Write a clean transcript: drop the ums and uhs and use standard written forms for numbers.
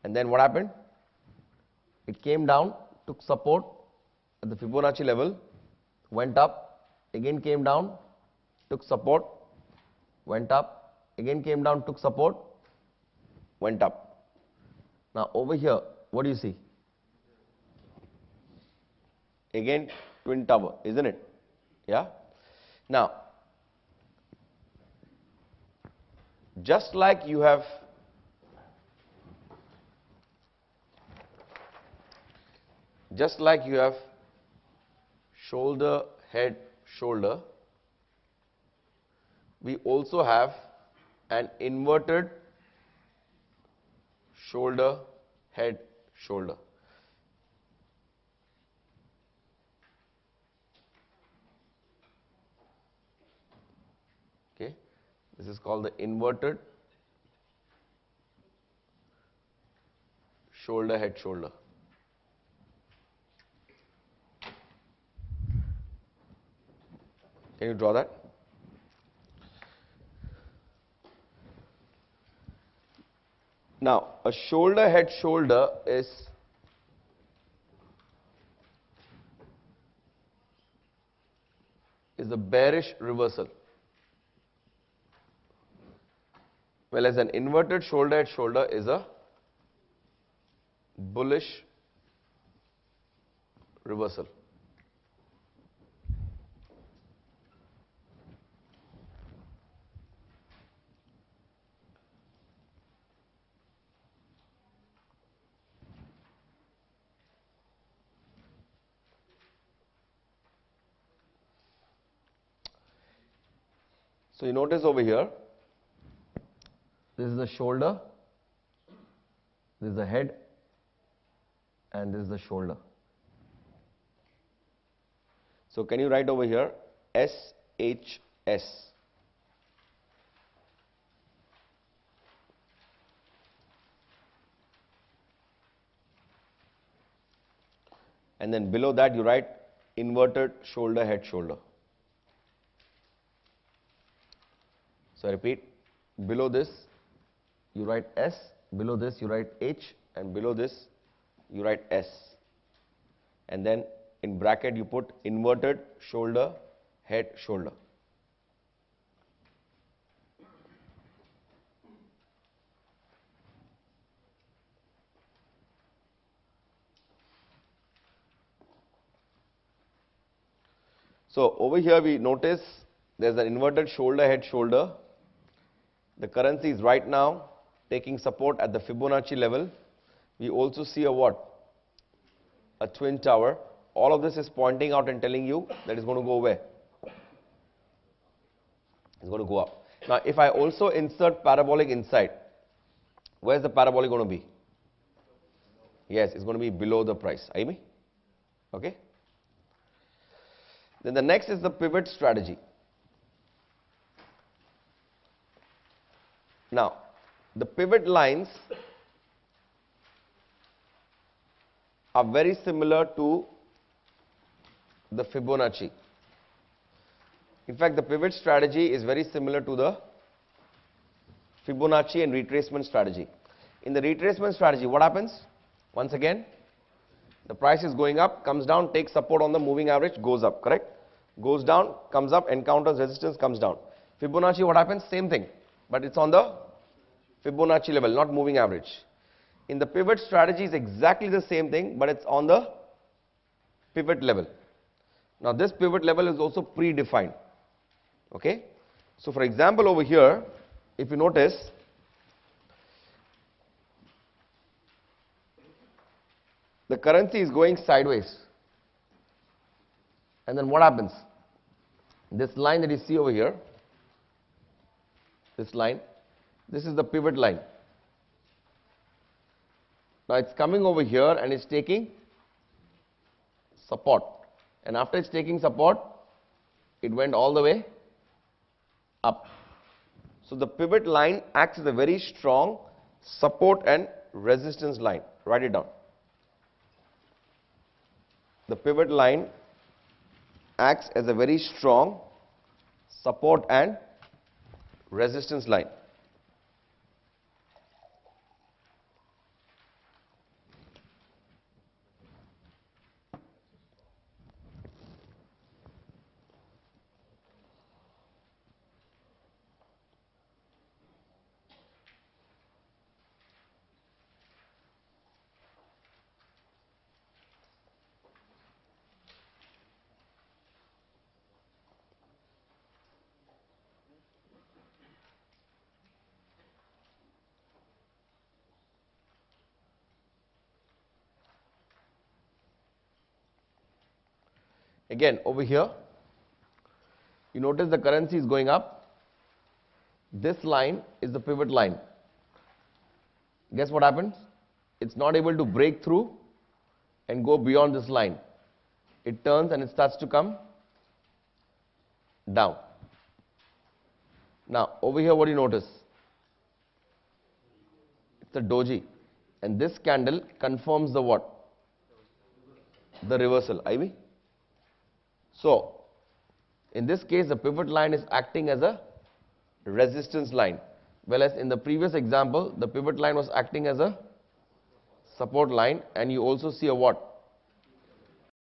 And then what happened? It came down, took support at the Fibonacci level, went up, again came down, took support, went up, again came down, took support, went up. Now over here, what do you see? Again, twin tower, isn't it? Yeah? Now, just like you have shoulder, head, shoulder, we also have an inverted shoulder, head, shoulder. Okay, this is called the inverted shoulder, head, shoulder. Can you draw that? Now, a shoulder, head, shoulder is a bearish reversal, whereas an inverted shoulder, head, shoulder is a bullish reversal. So you notice over here, this is the shoulder, this is the head, and this is the shoulder. So can you write over here SHS? And then below that you write inverted shoulder, head, shoulder. So I repeat, below this you write S, below this you write H, and below this you write S. And then in bracket you put inverted shoulder, head, shoulder. So over here we notice there's an inverted shoulder, head, shoulder. The currency is right now taking support at the Fibonacci level. We also see a what? A twin tower. All of this is pointing out and telling you that it's going to go where? It's going to go up. Now, if I also insert parabolic inside, where's the parabolic going to be? Yes, it's going to be below the price. Are you me? Okay? Then the next is the pivot strategy. Now, the pivot lines are very similar to the Fibonacci. In fact, the pivot strategy is very similar to the Fibonacci and retracement strategy. In the retracement strategy, what happens? Once again, the price is going up, comes down, takes support on the moving average, goes up, correct? Goes down, comes up, encounters resistance, comes down. Fibonacci, what happens? Same thing, but it's on the Fibonacci level, not moving average. In the pivot strategy is exactly the same thing, but it's on the pivot level. Now this pivot level is also predefined. Okay? So for example over here, if you notice, the currency is going sideways. And then what happens? This line that you see over here, this line, this is the pivot line. Now it's coming over here and it's taking support. And after it's taking support, it went all the way up. So the pivot line acts as a very strong support and resistance line. Write it down. The pivot line acts as a very strong support and resistance line. Again, over here, you notice the currency is going up. This line is the pivot line. Guess what happens? It's not able to break through and go beyond this line. It turns and it starts to come down. Now, over here, what do you notice? It's a doji. And this candle confirms the what? The reversal, Ivy. So, in this case, the pivot line is acting as a resistance line. Whereas in the previous example, the pivot line was acting as a support line, and you also see a what?